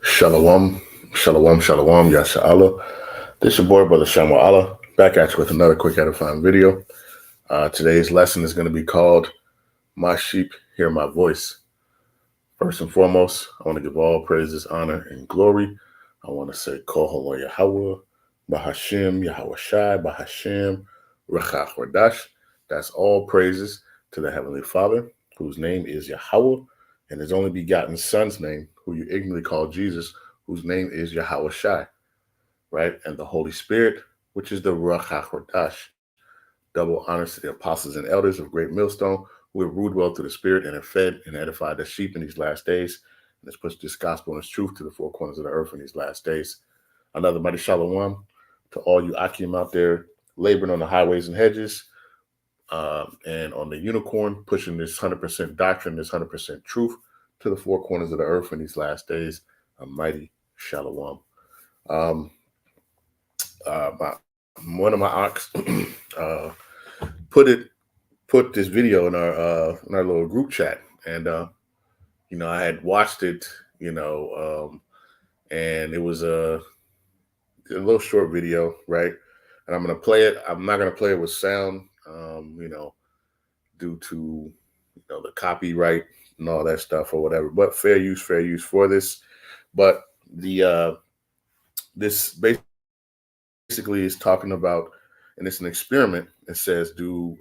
Shalom, shalom, shalom, yasha Allah. This is your boy, Brother Shamu Allah, back at you with another quick edifying video. Today's lesson is going to be called My Sheep Hear My Voice. First and foremost, I want to give all praises, honor, and glory. I want to say Kohola Yahawah, Bahasham, Yahawashi, Bahasham, Rawchaa, Qadash. That's all praises to the Heavenly Father, whose name is Yahawah, and his only begotten Son's name, who you ignorantly call Jesus, whose name is Yahawashi, right? And the Holy Spirit, which is the Rawchaa Qadash. Double honors to the apostles and elders of Great Millstone, who have ruled well through the Spirit and have fed and edified the sheep in these last days, and has pushed this gospel and its truth to the four corners of the earth in these last days. Another mighty shalom to all you Akim out there laboring on the highways and hedges, and on the unicorn, pushing this 100% doctrine, this 100% truth to the four corners of the earth in these last days. A mighty shalom. One of my ox put this video in our little group chat, and I had watched it, and it was a little short video, right? And I'm gonna play it. I'm not gonna play it with sound, due to the copyright and all that stuff or whatever. But fair use for this. But the this basically is talking about, and it's an experiment. It says, do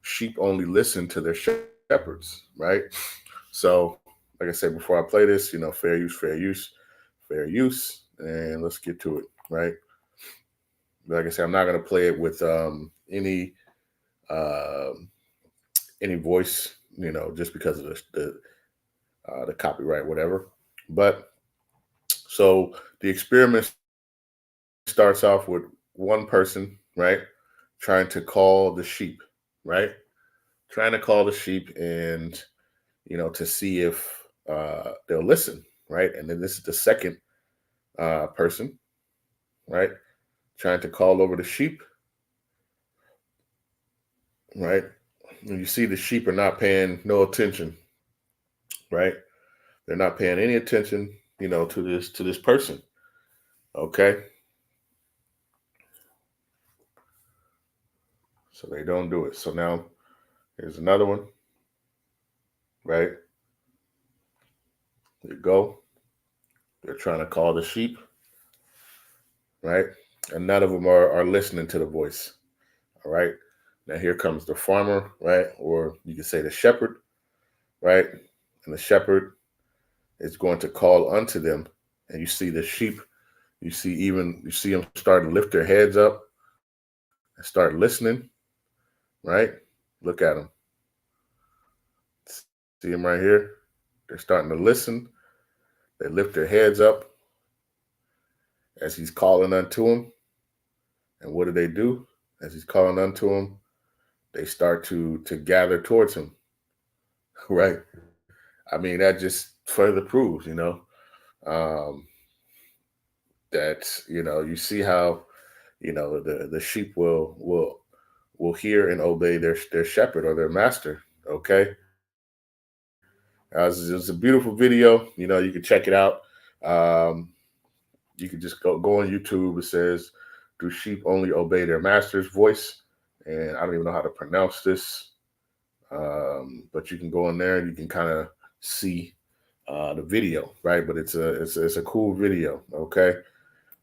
sheep only listen to their shepherds, right? So, like I said before I play this, fair use, and let's get to it, right? Like I said, I'm not going to play it with any voice, just because of the copyright, whatever. But so the experiment starts off with one person, right, trying to call the sheep, right, trying to call the sheep, and to see if they'll listen, right? And then this is the second person, right, trying to call over the sheep, right? And you see the sheep are not paying no attention, right? They're not paying any attention, to this person, okay? So they don't do it. So now here's another one, right? There you go. They're trying to call the sheep, right? And none of them are listening to the voice. All right. Now here comes the farmer, right? Or you could say the shepherd, right? And the shepherd is going to call unto them. And you see the sheep, you see them start to lift their heads up and start listening, right? Look at them. See them right here? They're starting to listen. They lift their heads up as he's calling unto them. And what do? As he's calling unto them, they start to gather towards him, right? I mean, that just further proves, um, that you see how the sheep will hear and obey their shepherd or their master. Okay, it's a beautiful video. You can check it out. Um, you can just go on YouTube. It says, "Do sheep only obey their master's voice?" And I don't even know how to pronounce this. But you can go in there and you can kind of see the video, right? But it's a cool video, okay?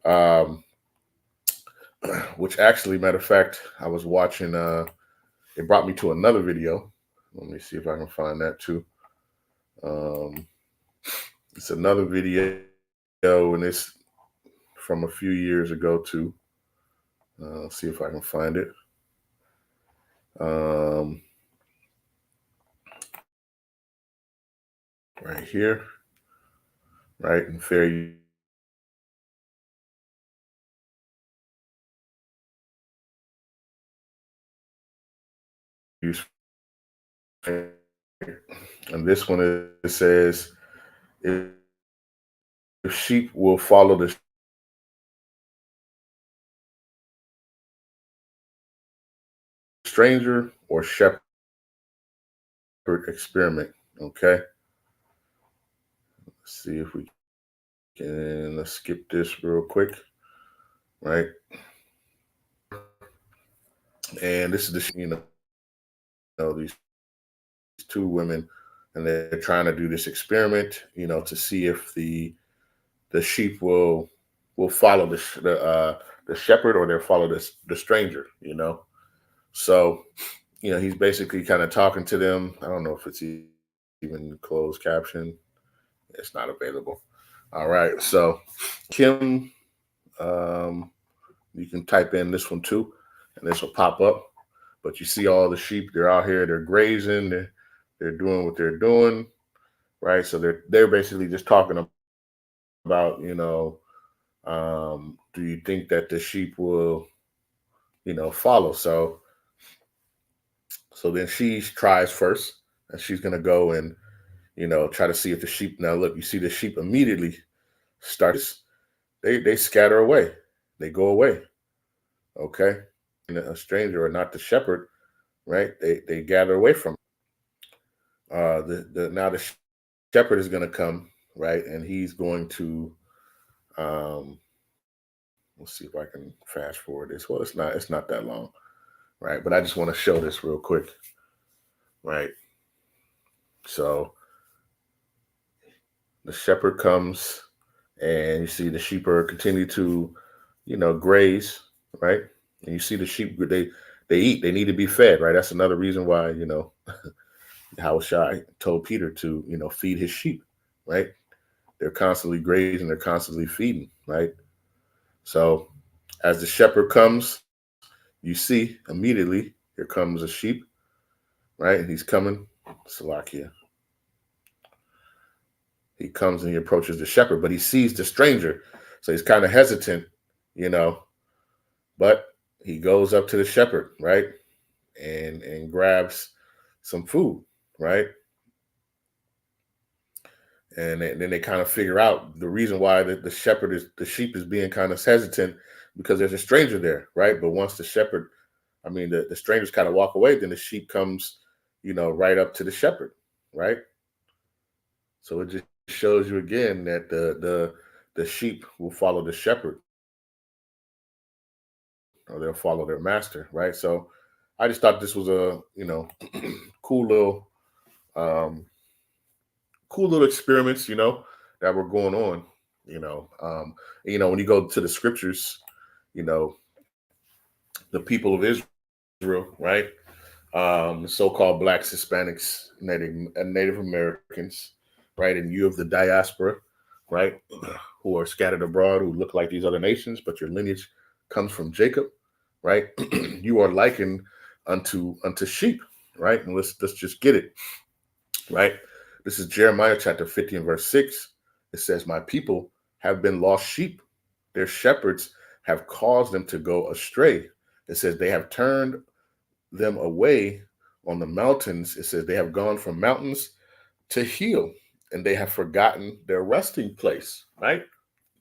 Um, which actually, matter of fact, I was watching. It brought me to another video. Let me see if I can find that too. Um, it's another video, and it's from a few years ago too. See if I can find it. Right here, right, and fair use. And this one, it says, if sheep will follow the stranger or shepherd experiment. Okay, let's see if we And let's skip this real quick, right? And this is these two women, and they're trying to do this experiment, to see if the sheep will follow the shepherd, or they'll follow the stranger. So he's basically kind of talking to them. I don't know if it's even closed caption. It's not available. All right, so Kim, um, you can type in this one too, and this will pop up. But you see all the sheep, they're out here, they're grazing, they're doing what they're doing, right? So they're basically just talking about, do you think that the sheep will, follow? So then she tries first, and she's gonna go and try to see if the sheep. Now look, you see the sheep immediately starts. They scatter away, they go away. Okay, and a stranger or not the shepherd, right? They gather away from. The now the shepherd is going to come, right, and he's going to. Um, let's see if I can fast forward this. Well, it's not that long, right? But I just want to show this real quick, right? So the shepherd comes, and you see the sheep are continue to, graze, right? And you see the sheep, they eat. They need to be fed, right? That's another reason why Yahawashi told Peter to feed his sheep, right? They're constantly grazing, they're constantly feeding, right? So as the shepherd comes, you see immediately here comes a sheep, right? And he's coming, Salakia. He comes and he approaches the shepherd, but he sees the stranger. So he's kind of hesitant, you know, but he goes up to the shepherd, right? And grabs some food, right? And then they kind of figure out the reason why the sheep is being kind of hesitant, because there's a stranger there, right? But once the strangers kind of walk away, then the sheep comes, right up to the shepherd, right? So it just shows you again that the sheep will follow the shepherd, or they'll follow their master, right? So I just thought this was a cool little um, experiments, that were going on, when you go to the scriptures, you know, the people of Israel, right? The so-called blacks, Hispanics, Native Americans, right? And you of the diaspora, right? Who are scattered abroad, who look like these other nations, but your lineage comes from Jacob, right? You are likened unto sheep, right? And let's just get it, right? This is Jeremiah chapter 50 and verse 6. It says, "My people have been lost sheep. Their shepherds have caused them to go astray." It says they have turned them away on the mountains. It says they have gone from mountains to hill, and they have forgotten their resting place, right?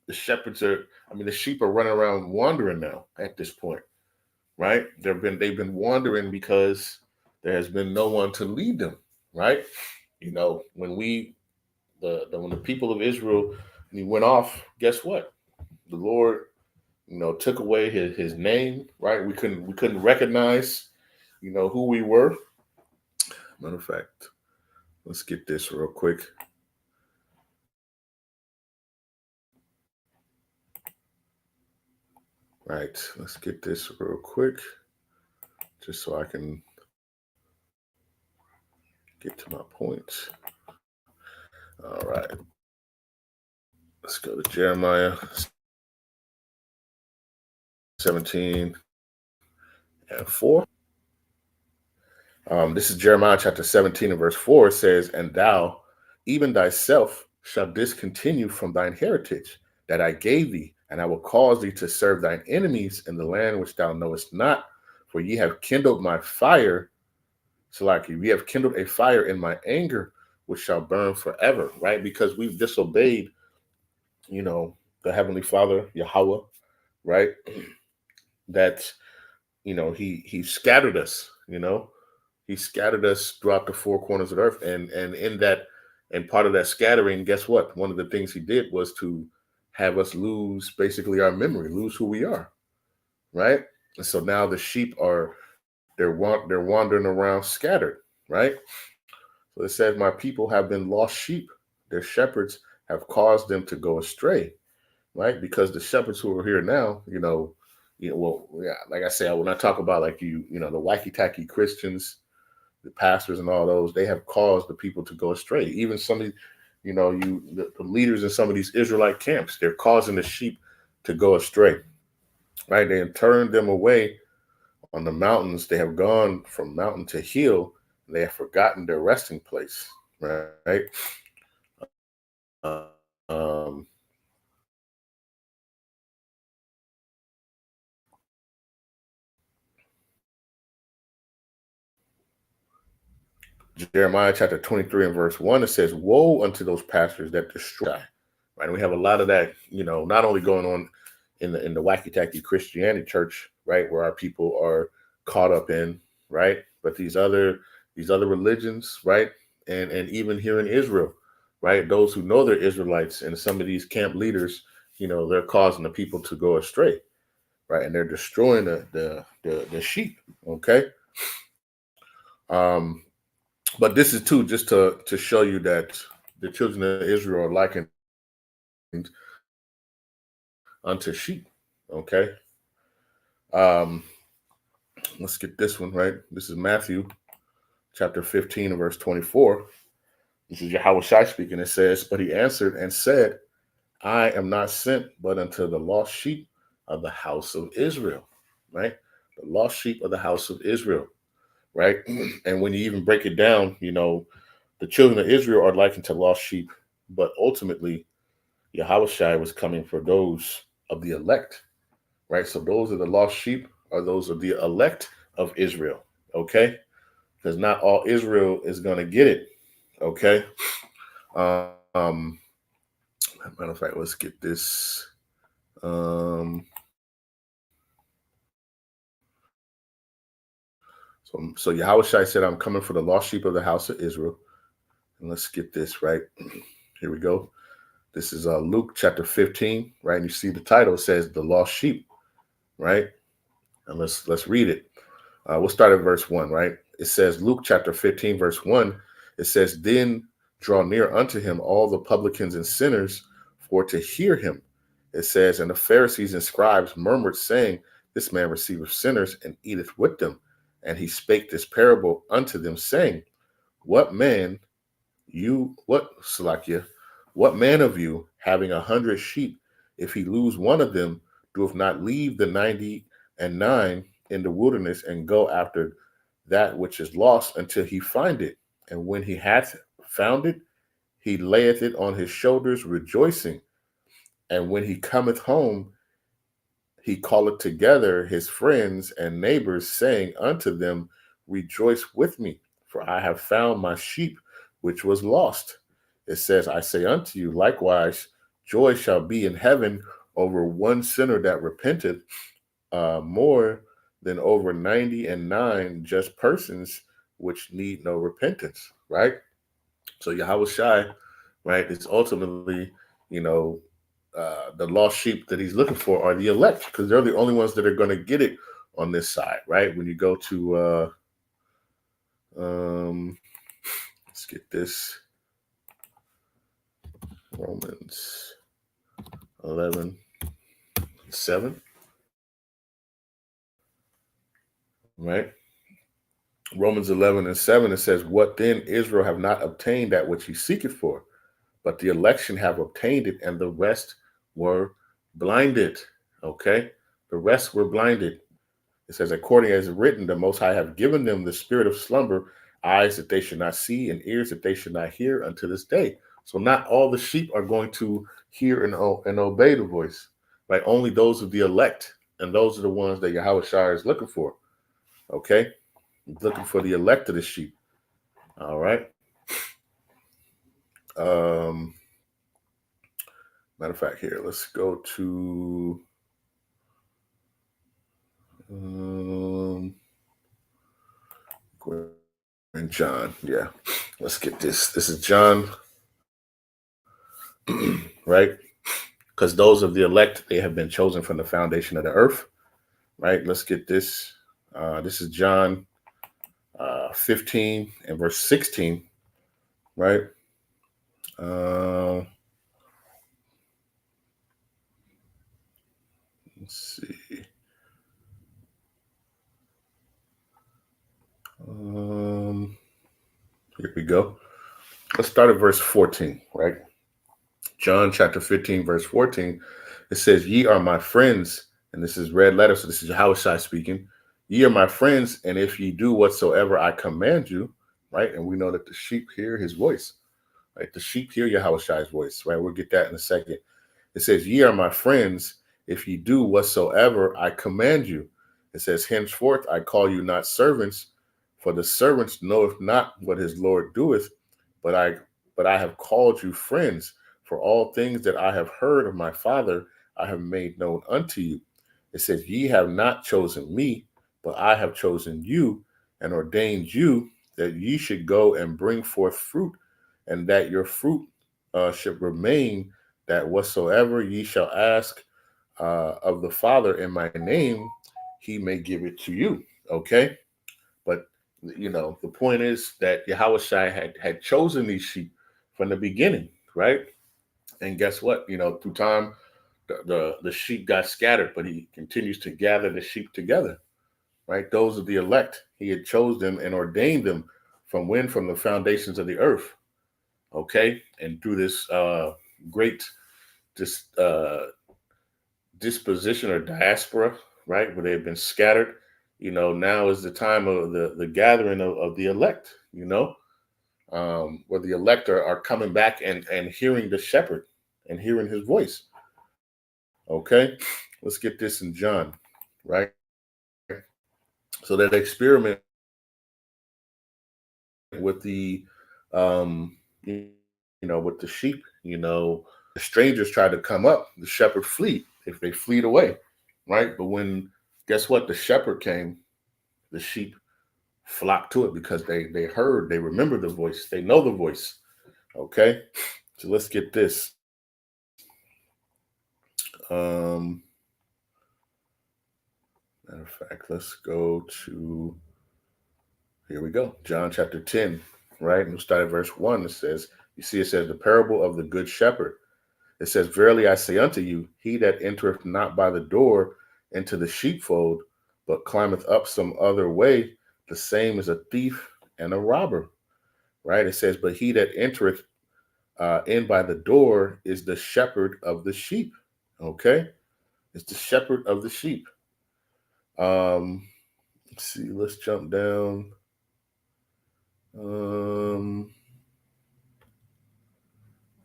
The sheep are running around wandering now at this point, right? They've been wandering because there has been no one to lead them, right? When when the people of Israel went off, guess what? The Lord, took away his name, right? We couldn't recognize, who we were. Matter of fact, let's get this real quick. Right, let's get this real quick, just so I can get to my point. All right, let's go to Jeremiah 17 and 4. This is Jeremiah chapter 17 and verse 4. It says, "And thou, even thyself, shall discontinue from thine heritage that I gave thee, and I will cause thee to serve thine enemies in the land which thou knowest not. For ye have kindled my fire, Salaki, we have kindled a fire in my anger, which shall burn forever," right? Because we've disobeyed, the Heavenly Father, Yahawah, right? That, he scattered us, he scattered us throughout the four corners of the earth. And in that, and part of that scattering, guess what? One of the things he did was to have us lose basically our memory, lose who we are, right? And so now the sheep are they're wandering around scattered, right? So it says, "My people have been lost sheep; their shepherds have caused them to go astray." Right? Because the shepherds who are here now, well, yeah, like I said, when I talk about like the wacky tacky Christians, the pastors, and all those, they have caused the people to go astray. Even some of the leaders in some of these Israelite camps, they're causing the sheep to go astray. Right? They have turned them away on the mountains. They have gone from mountain to hill. And they have forgotten their resting place. Right? Um, Jeremiah chapter 23 and verse 1, it says, "Woe unto those pastors that destroy." Right. And we have a lot of that, not only going on in the wacky tacky Christianity church, right, where our people are caught up in, right? But these other religions, right? And even here in Israel, right? Those who know they're Israelites and some of these camp leaders, they're causing the people to go astray, right? And they're destroying the sheep. Okay. Um, But this is too just to show you that the children of Israel are likened unto sheep. Okay. Um, let's get this one right. This is Matthew chapter 15 and verse 24. This is Yahawashi speaking. It says, "But he answered and said, I am not sent but unto the lost sheep of the house of Israel." Right? The lost sheep of the house of Israel. Right? And when you even break it down, the children of Israel are likened to lost sheep, but ultimately Yahawashi was coming for those of the elect, right? So those are the lost sheep, are those of the elect of Israel, okay? Because not all Israel is going to get it, okay? Um, Matter of fact, let's get this. So Yahawashi said, "I'm coming for the lost sheep of the house of Israel." And let's get this right. Here we go. This is Luke chapter 15, right? And you see the title says "The Lost Sheep," right? And let's read it. We'll start at verse 1, right? It says, Luke chapter 15, verse 1, it says, "Then draw near unto him all the publicans and sinners for to hear him." It says, "And the Pharisees and scribes murmured, saying, This man receiveth sinners and eateth with them. And he spake this parable unto them, saying, What man Salakia, what man of you, having 100 sheep, if he lose one of them, doeth not leave the 99 in the wilderness and go after that which is lost until he find it? And when he hath found it, he layeth it on his shoulders, rejoicing. And when he cometh home, he calleth together his friends and neighbors, saying unto them, Rejoice with me, for I have found my sheep which was lost. It says, I say unto you, likewise, joy shall be in heaven over one sinner that repenteth, more than over 99 just persons which need no repentance." Right? So Yahawashi, right, is ultimately, you know, the lost sheep that he's looking for are the elect, because they're the only ones that are going to get it on this side, right? When you go to, let's get this, Romans 11:7, right? Romans 11:7, it says, "What then? Israel have not obtained that which he seeketh for, but the election have obtained it, and the rest were blinded." Okay? The rest were blinded. It says, "According as written, the Most High have given them the spirit of slumber, eyes that they should not see, and ears that they should not hear unto this day." So not all the sheep are going to hear and obey the voice, right? Only those of the elect, and those are the ones that Yahawah is looking for. Okay? He's looking for the elect of the sheep. All right. Um, Matter of fact, here, let's go to and John. Yeah. Let's get this. This is John, right? because those of the elect, they have been chosen from the foundation of the earth, right? Let's get this. This is John 15 and verse 16, right? Let's see. Here we go. Let's start at verse 14, right? John chapter 15, verse 14. It says, "Ye are my friends," and this is red letter, so this is Yahawashi speaking. "Ye are my friends, and if ye do whatsoever I command you," right? And we know that the sheep hear his voice, right? The sheep hear Yahawashi's voice, right? We'll get that in a second. It says, "Ye are my friends, if ye do whatsoever I command you." It says, "Henceforth I call you not servants, for the servants knoweth not what his Lord doeth, but I have called you friends, for all things that I have heard of my Father I have made known unto you." It says, "Ye have not chosen me, but I have chosen you and ordained you that ye should go and bring forth fruit, and that your fruit should remain, that whatsoever ye shall ask of the Father in my name, he may give it to you." Okay? But the point is that Yahawashi had chosen these sheep from the beginning, right? And guess what? Through time, the sheep got scattered, but he continues to gather the sheep together, right? Those are the elect. He had chose them and ordained them from when? From the foundations of the earth. Okay? And through this great dis, disposition or diaspora, right, where they've been scattered, now is the time of the gathering of the elect, where the elect are coming back and hearing the shepherd and hearing his voice. Okay, let's get this in John, right? So that experiment with the, with the sheep, the strangers tried to come up, the shepherd flee. If they fleed away, right? But when, guess what? The shepherd came, the sheep flock to it because they heard, they remember the voice, they know the voice. Okay, so let's get this. Matter of fact, let's go to, here we go, John chapter 10, right? And we'll start at verse 1. It says, you see, it says, "The parable of the good shepherd." It says, "Verily I say unto you, he that entereth not by the door into the sheepfold, but climbeth up some other way, the same is a thief and a robber." Right? It says, "But he that entereth in by the door is the shepherd of the sheep." Okay? It's the shepherd of the sheep. Let's see. Let's jump down.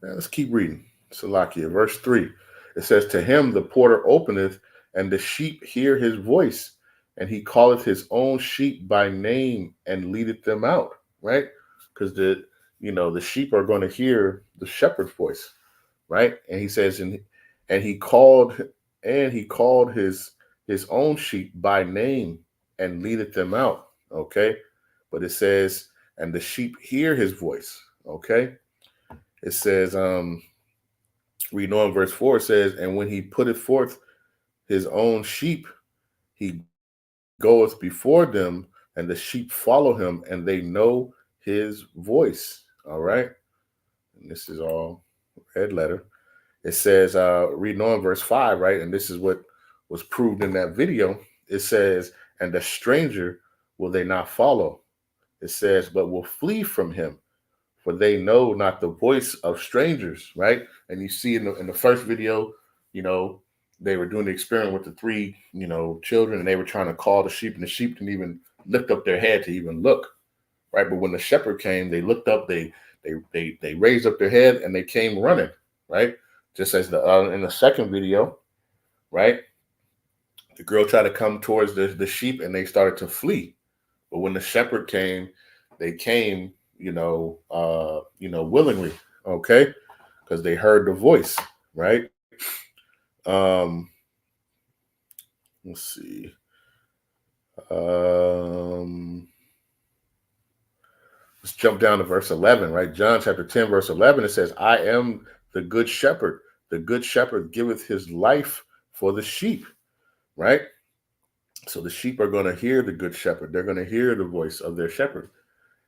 Let's keep reading. Salakia, verse 3. It says, "To him the porter openeth, and the sheep hear his voice, and he calleth his own sheep by name and leadeth them out." Right? Because the sheep are going to hear the shepherd's voice, right? And he says, and he called his own sheep by name and leadeth them out. Okay. But it says, and the sheep hear his voice. Okay. It says, reading on verse 4, it says, "And when he putteth forth his own sheep, he goeth before them, and the sheep follow him, and they know his voice." All right. And this is all red letter. It says, reading on verse 5, right? And this is what was proved in that video. It says, "And the stranger will they not follow." It says, "But will flee from him, for they know not the voice of strangers," right? And you see in the first video, they were doing the experiment with the three, children, and they were trying to call the sheep, and the sheep didn't even lift up their head to even look, right? But when the shepherd came, they looked up, they raised up their head, and they came running, right? Just as in the second video, right? The girl tried to come towards the sheep, and they started to flee. But when the shepherd came, they came, willingly, okay, because they heard the voice, right? Let's see. Let's jump down to verse 11, right? John chapter 10, verse 11. It says, "I am the good shepherd. the good shepherd giveth his life for the sheep, right? So the sheep are going to hear the good shepherd. They're going to hear the voice of their shepherd.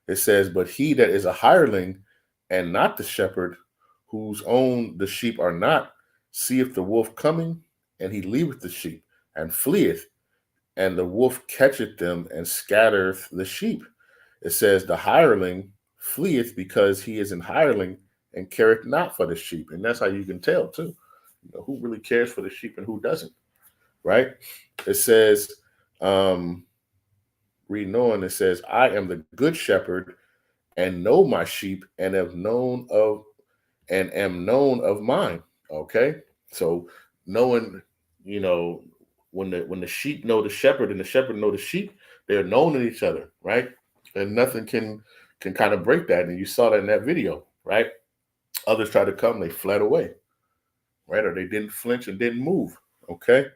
It says, but he that is a hireling and not the shepherd, whose own the sheep are not, seeth the wolf coming, and he leaveth the sheep and fleeth, and the wolf catcheth them and scattereth the sheep. It says, the hireling fleeth because he is an hireling and careth not for the sheep. And that's how you can tell too, who really cares for the sheep and who doesn't, right? It says, reading on, it says, I am the good shepherd and know my sheep and am known of mine. Okay. So knowing, you know, when the sheep know the shepherd and the shepherd know the sheep, they're known to each other, right? And nothing can kind of break that. And you saw that in that video, right? Others tried to come, they fled away, right? Or they didn't flinch and didn't move. Okay.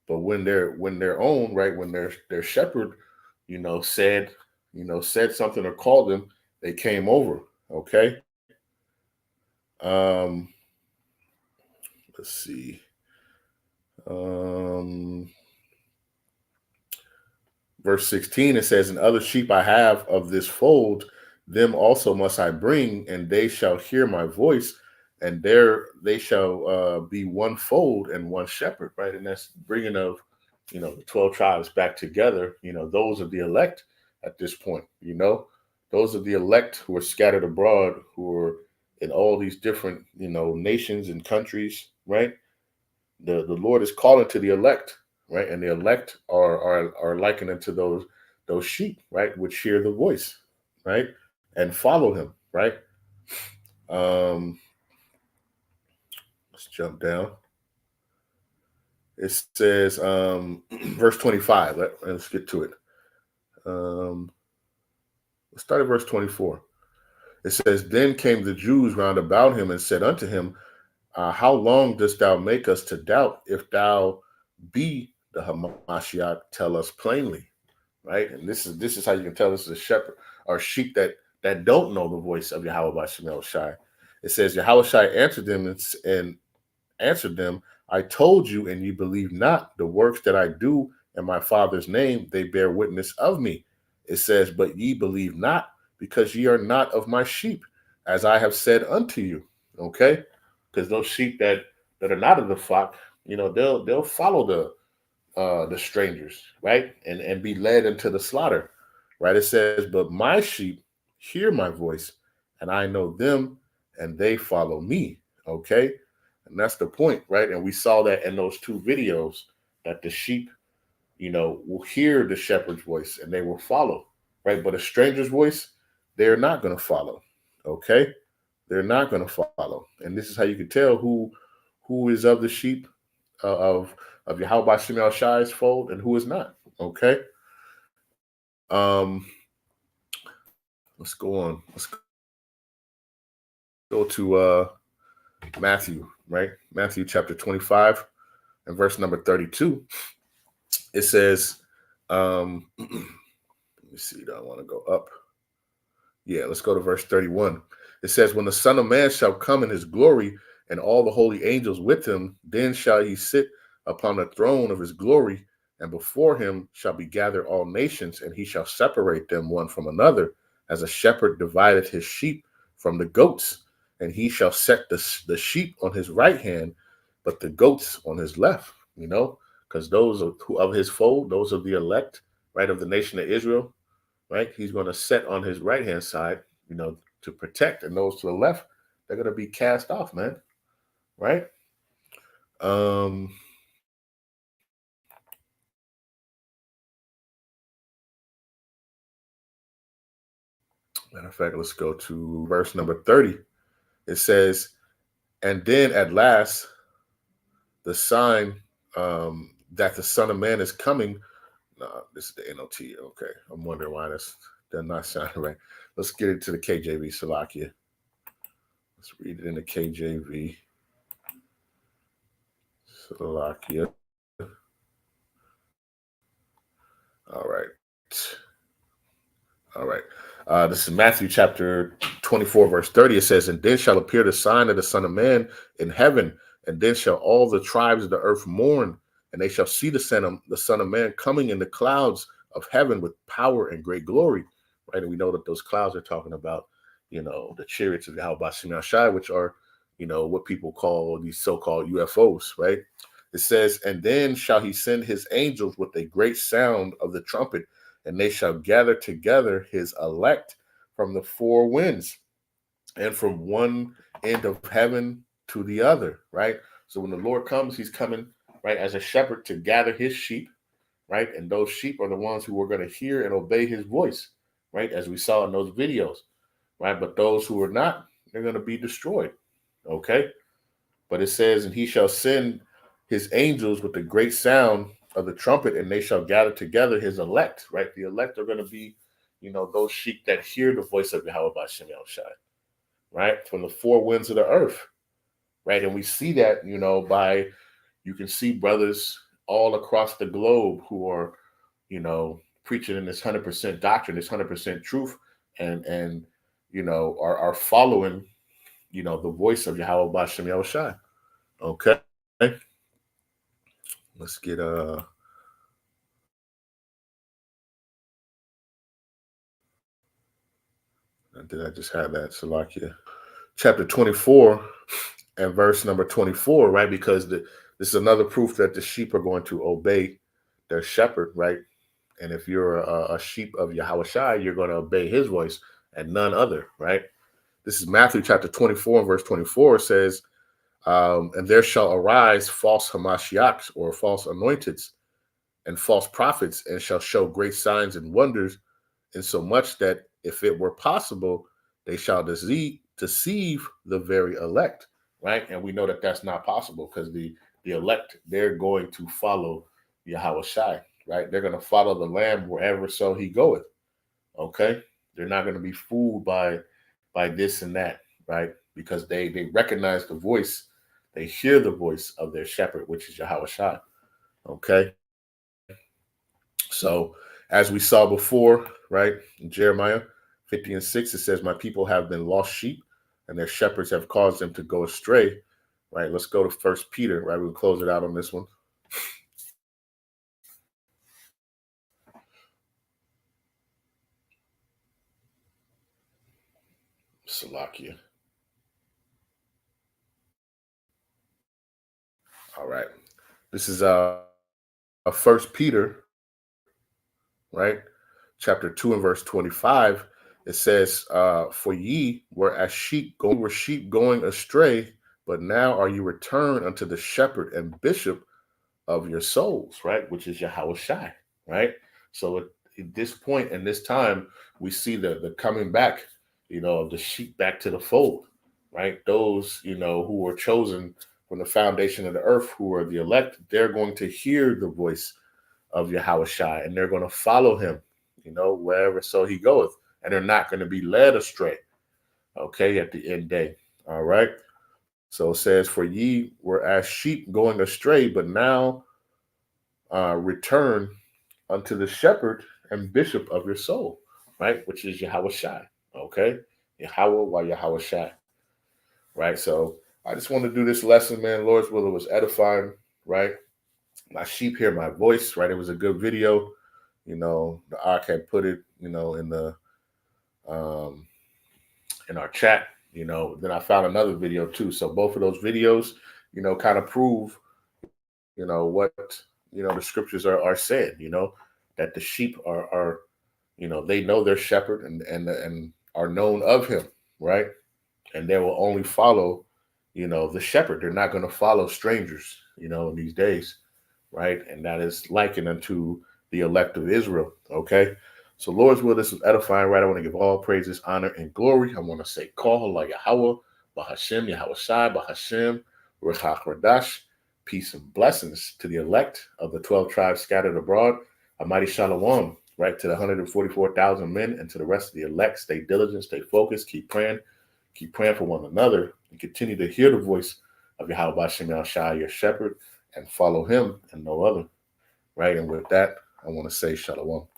But when their own, right, when their shepherd, said something or called them, they came over. Okay. Um, let's see. Verse 16, it says, and other sheep I have of this fold, them also must I bring, and they shall hear my voice, and there they shall be one fold and one shepherd, right? And that's bringing of, the 12 tribes back together. Those are the elect at this point, those are the elect who are scattered abroad, who are in all these different, nations and countries, right? The Lord is calling to the elect, right? And the elect are likened unto those sheep, right, which hear the voice, right, and follow him, right? Let's jump down. It says, verse 25. Let's get to it. Let's start at verse 24. It says, then came the Jews round about him and said unto him, how long dost thou make us to doubt? If thou be the Hamashiach, tell us plainly, right? And this is how you can tell this is a shepherd or sheep that don't know the voice of Yahawashi. It says, Yahawashi answered them and answered them, I told you, and you believe not. The works that I do in my Father's name, they bear witness of me. It says, but ye believe not, because ye are not of my sheep, as I have said unto you. Okay, because those sheep that are not of the flock, they'll follow the strangers, right, and be led into the slaughter, right? It says, but my sheep hear my voice, and I know them, and they follow me. Okay, and that's the point, right? And we saw that in those two videos, that the sheep, will hear the shepherd's voice and they will follow, right? But a stranger's voice, they're not going to follow. Okay, they're not going to follow. And this is how you can tell who is of the sheep of Yahawah Shemel Shai's fold and who is not. Okay. Let's go on. Let's go to Matthew, right? Matthew chapter 25 and verse number 32. It says, let me see, do I want to go up? Yeah, let's go to verse 31. It says, when the Son of Man shall come in his glory and all the holy angels with him, then shall he sit upon the throne of his glory, and before him shall be gathered all nations, and he shall separate them one from another, as a shepherd divideth his sheep from the goats. And he shall set the sheep on his right hand, but the goats on his left, because those of his fold, those of the elect, right, of the nation of Israel, right? He's going to set on his right hand side, to protect, and those to the left, they're going to be cast off, man, right? Matter of fact, let's go to verse number 30. It says, and then at last, the sign that the Son of Man is coming. No, this is the NOT. Okay, I'm wondering why that's not sounding right. Let's get into the KJV, Salakia. Let's read it in the KJV. Salakia. All right. This is Matthew chapter 24, verse 30, it says, and then shall appear the sign of the Son of Man in heaven, and then shall all the tribes of the earth mourn, and they shall see the Son of Man coming in the clouds of heaven with power and great glory. Right? And we know that those clouds are talking about, the chariots of Yahawashi, which are, what people call these so-called UFOs, right? It says, and then shall he send his angels with a great sound of the trumpet, and they shall gather together his elect from the four winds and from one end of heaven to the other, right? So when the Lord comes, he's coming, right, as a shepherd to gather his sheep, right? And those sheep are the ones who are going to hear and obey his voice, right? As we saw in those videos, right? But those who are not, they're going to be destroyed, okay? But it says, and he shall send his angels with the great sound of the trumpet, and they shall gather together his elect, right? The elect are going to be, those sheep that hear the voice of Yahawah Bahasham, right? From the four winds of the earth, right? And we see that, you can see brothers all across the globe who are, preaching in this 100% doctrine, this 100% truth, and are following, the voice of Yahawah Bahasham. Okay. Let's get did I just have that? Salakia. Chapter 24 and verse number 24, right? Because this is another proof that the sheep are going to obey their shepherd, right? And if you're a sheep of Yahawashi, you're going to obey his voice and none other, right? This is Matthew chapter 24 and verse 24. It says, and there shall arise false Hamashiachs, or false anointeds, and false prophets, and shall show great signs and wonders, insomuch that if it were possible, they shall deceive the very elect, right? And we know that that's not possible, because the elect, they're going to follow Yahawashi, right? They're going to follow the Lamb wherever so he goeth, okay? They're not going to be fooled by this and that, right? Because they recognize the voice, they hear the voice of their shepherd, which is Yahawashi, okay? So as we saw before, right, in Jeremiah 50 and 6, it says, my people have been lost sheep, and their shepherds have caused them to go astray, right? Let's go to 1 Peter, right? We'll close it out on this one. Salakia. All right. This is 1 Peter, right? Chapter 2 and verse 25. It says, for ye were as sheep going astray, but now are you returned unto the shepherd and bishop of your souls, right? Which is Yahawashi, right? So at this point in this time, we see the coming back, of the sheep back to the fold, right? Those, who were chosen from the foundation of the earth, who are the elect, they're going to hear the voice of Yahawashi, and they're going to follow him, wherever so he goeth, and they're not going to be led astray, okay, at the end day, all right? So it says, for ye were as sheep going astray, but now return unto the shepherd and bishop of your soul, right? Which is Yahawashi, okay? Yahawah wa Yahawashi, right? So I just want to do this lesson, man. Lord's will, it was edifying, right? My sheep hear my voice, right? It was a good video. The Ark had put it, in the in our chat, then I found another video too. So both of those videos, kind of prove, what, the scriptures are saying, that the sheep are they know their shepherd and are known of him, right? And they will only follow, the shepherd. They're not going to follow strangers, in these days, right? And that is likened unto the elect of Israel, okay? So Lord's will, this is edifying, right? I want to give all praises, honor, and glory. I want to say, call Yahawah, Bahasham, Yahawashi, Bahasham, Qadash, peace and blessings to the elect of the 12 tribes scattered abroad. A mighty shalom, right, to the 144,000 men, and to the rest of the elect. Stay diligent, stay focused, keep praying for one another, and continue to hear the voice of Yahawah Bahasham Shai, your shepherd, and follow him and no other, right? And with that, I want to say shalom.